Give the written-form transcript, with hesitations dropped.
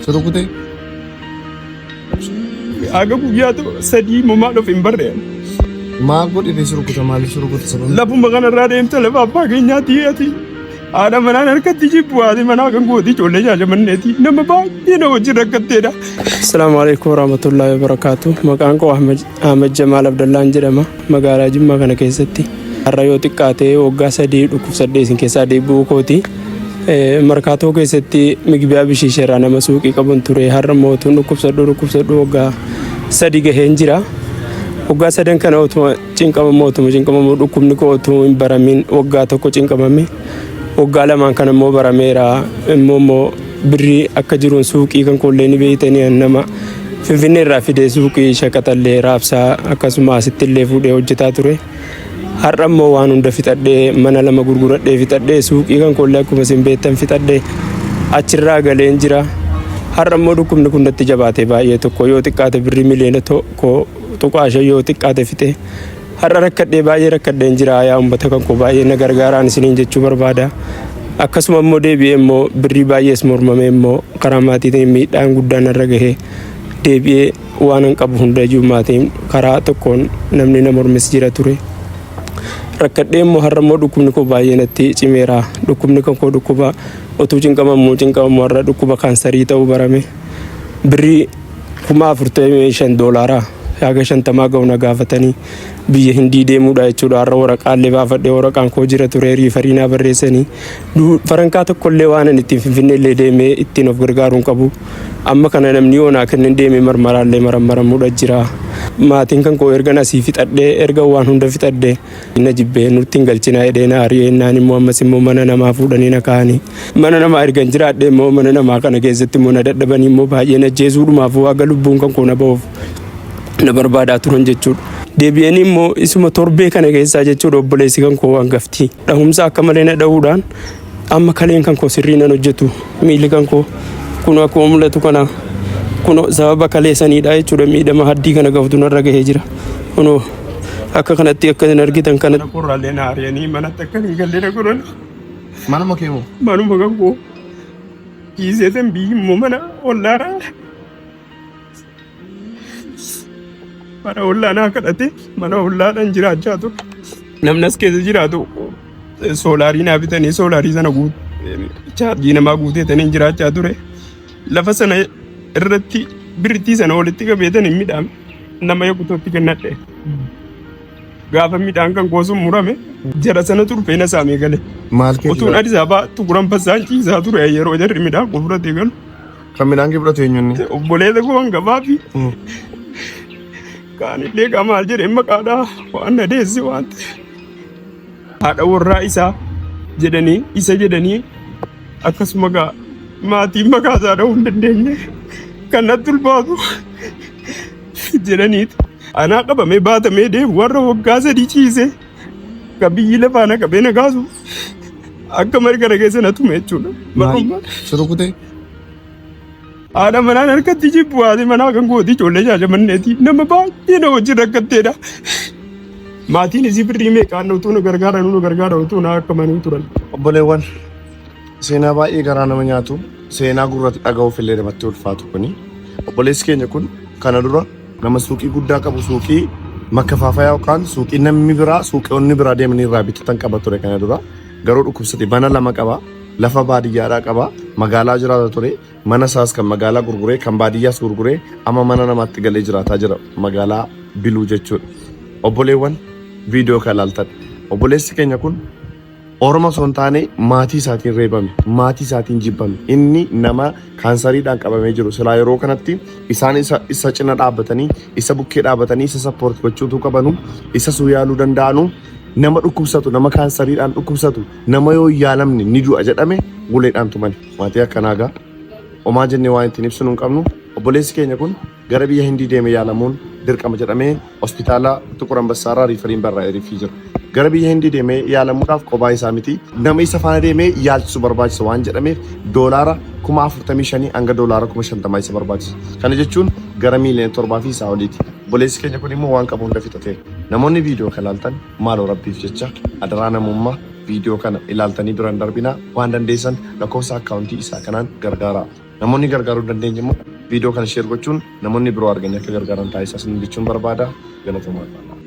Surukute. Aga guyyaa sadii moomaa dhufe hin barree. Maal godhite surukuta maaliif surukute sababa? Lafuma kanarraa deemte lafa abbaa keenyaati ati. Haadha manaan harkatti jibbu haati manaa kan gooti ijoollee jaajamanneeti. Nama baay'ee na wajjin rakkatteedha. Assalaamu alaikum warahmatullahi wabarakatuh. Maqaan koo Ahmed Jamaal Abdallaan jedhama. Magaalaa Jimmaa kana keessatti. Har'a yoo xiqqaate waggaa 3 dhukkubsadhee isin keessaa deebi'uu kooti. Markaatoo keessatti migbiyaa bishiisheeraa nama suuqii qaban ture. Har'a mootuun dhukkubsadhu waggaa 3 gaheen jira. Waggaa 3 kana otuma cinqamamoo dhukkubni koo otuma hin baramin waggaa tokko cinqamame. Waggaa 2 kana immoo barameera. Immoo birrii akka jiruun suuqii kan kollee ni beeytanii nama Finfinnee irraa fidee suuqii shaqaxallee raabsaa akkasuma asitti illee fuudhee hojjetaa ture. Har'a immoo waan hunda fixadhee mana 2 gurguradhee fixadhee suuqii kan kollee akkuma isin beektan fixadhee achirraa galeen jira. Har'a immoo dhukkubni kun natti jabaate baay'ee tokko yoo xiqqaate birrii miliyoona tokko tuqaasha yoo xiqqaate fixe. Har'a rakkadhee baay'ee rakkadheen jira. Yaa uummata kan koo baay'ee na gargaaraan isiniin jechuu barbaada. Akkasuma immoo deebi'ee immoo birrii baay'ees mormamee immoo karaa maatiitiin miidhaan guddaan irra gahee deebi'ee waan hin qabu hunda iyyuu maatiin karaa tokkoon namni na mormes jira ture. Rakkadhee immoo har'a immoo dhukkubni koo baay'ee natti cimeera. Dhukkubni kan koo dhukkuba otuu cinqamamu har'a dhukkuba kaansarii ta'uu barame. Birrii $45 haga 50 ga'u na gaafatanii biyya Hindii deemuudha jechuudha. Har'a waraqaallee baafadhee waraqaan koo jira ture riifariinaa barreessanii farankaa tokkollee waan ani ittiin Finfinneellee deemee ittiin of gargaaruun qabu. Amma kana namni yoonaa kanneen deemee marmaraallee maramaramuudha jira. Maatiin kan koo erga nasii fixadhee erga waan hunda fixadhee na jibbee nutti hin galchinaa jedhee na ari'eennaan immoo ammas immoo mana namaa fuudhanii na kaa'anii mana namaa ergan jiraadhee immoo mana namaa kana keessatti immoo na dadhabanii immoo baay'ee na jeesuudhumaaf waaqa lubbuun kan koo na ba'uuf na barbaadaa turan jechuudha. Deebi'anii immoo isuma torbee kana keessaa jechuudha obboleessi kan koo hangafti. Dhahumsa akka malee na dhahuudhaan amma kaleen kan koo sirrii nan hojjetu miilli kan koo kun akkuma mul'atu kana kun sababa kaleessaniidha jechuudha. Miidhama haddii kana gaafatu narra gahee jira. Kun akka kanatti akka hin argitan kana. Qorraalee na ari'anii manatti akka hin galle na godhan. Manuma keemoo? Manuma kan koo kiiseetan biyyi immoo mana ollaadha. Mana ollaanaa kadhate mana ollaadhaan jiraachaa ture. Namni as keessa jiraatu soolaarii naa bitanii soolaarii sana chaarjii namaa guuteetanii jiraachaa ture. Lafa sana irratti birrittii sana walitti qabeetan hin midhaan nama yakkutootti kennadhe. Gaafa midhaan kan koosun murame jara sana turfee na saamee gale. Maal keessa? Utuun Addis Ababaa tuguran fassaan ciisaa ture yeroo jarri midhaan koo fudhatee galu. Kan midhaan kee fudhate eenyuunni? Obboleessa koo hangafaa fi kaanillee maal jedhee maqaadhaa waan na deessi waan ta'e. Haadha warraa isaa jedhanii akkasuma gaa maatiin maqaa isaa dhahuu hin dandeenye kan natti ulfaatu jedhaniiti. Anaa qabamee baatamee deemu warra waggaa 3 ciise kan biyyi lafaa na qabee na kaasu akka marga keessa na tume jechuudha. Surukute. Haadha manaan harkatti jibbu haati manaa kan gooti ijoollee jaajamanneeti. Nama baay'ee na wajjin rakkatteedha. Maatiin isii birrii meeqaan utuu nu gargaara utuu na akkamanii turan. Obboleewwan seenaa baay'ee garaa nama nyaatu seenaa gurratti dhaga'uuf illee namatti ulfaatu kuni. Obboleessi keenya kun kana dura nama suuqii guddaa qabu suuqii makkafaafayaa yookaan suuqii namni biraa suuqiiwwan biraa deemanii irraa bitatan qaba ture kana dura. Garuu dhukkubsate mana 2 qaba. Lafa baadiyyaadhaa qaba. Magaalaa jiraata ture. Mana isaas kan magaalaa gurguree kan baadiyyaas gurguree amma mana namaatti galee jiraataa jira. Magaalaa biluu jechuudha. Obboleewwan viidiyoo kan ilaaltan. Obboleessi keenya kun Oromoo osoo hin taane maatii isaatiin reebame. Maatii isaatiin jibbame. Inni nama kaansariidhaan qabamee jiru. Silaa yeroo kanatti isaan isa cina dhaabbatanii isa bukkee dhaabbatanii isa sappoorti gochuutu qabanu isa yaaluu danda'anu. Nama dhukkubsatu nama kaansariidhaan dhukkubsatu nama yoo yaalamne ni du'a jedhame uleedhaan tumani. Maatii akkanaa gaa homaa jennee waan ittiin ibsinu hin qabnu. Obboleessi keenya kun gara biyya Hindii deemee yaalamuun dirqama jedhamee hospitaala Tuqur Ambassaarraa riifariin barraa'ee jira. Gara biyya Hindii deemee yaalamuudhaaf kophaa isaa miti. Nama isa faana deemee yaalchisu barbaachisa waan jedhameef $45,000 hanga $50,000 isa barbaachisa. Kana jechuun gara miliyoona 7 fi isaa oliiti. Obboleessi keenya kun immoo waan qabu hunda fixateera. Namoonni viidiyoo kana ilaaltan maaloo rabbiif jecha adaraa namummaa viidiyoo kana ilaaltanii biraan darbinaa waan dandeessan lakkoofsa akkaawuntii isaa kanaan gargaaraa. namoonni gargaaruu dandeenye immoo viidiyoo kana sheer gochuun namoonni biroo arganii akka gargaaran taasisan jechuun barbaada. Galatoomaa.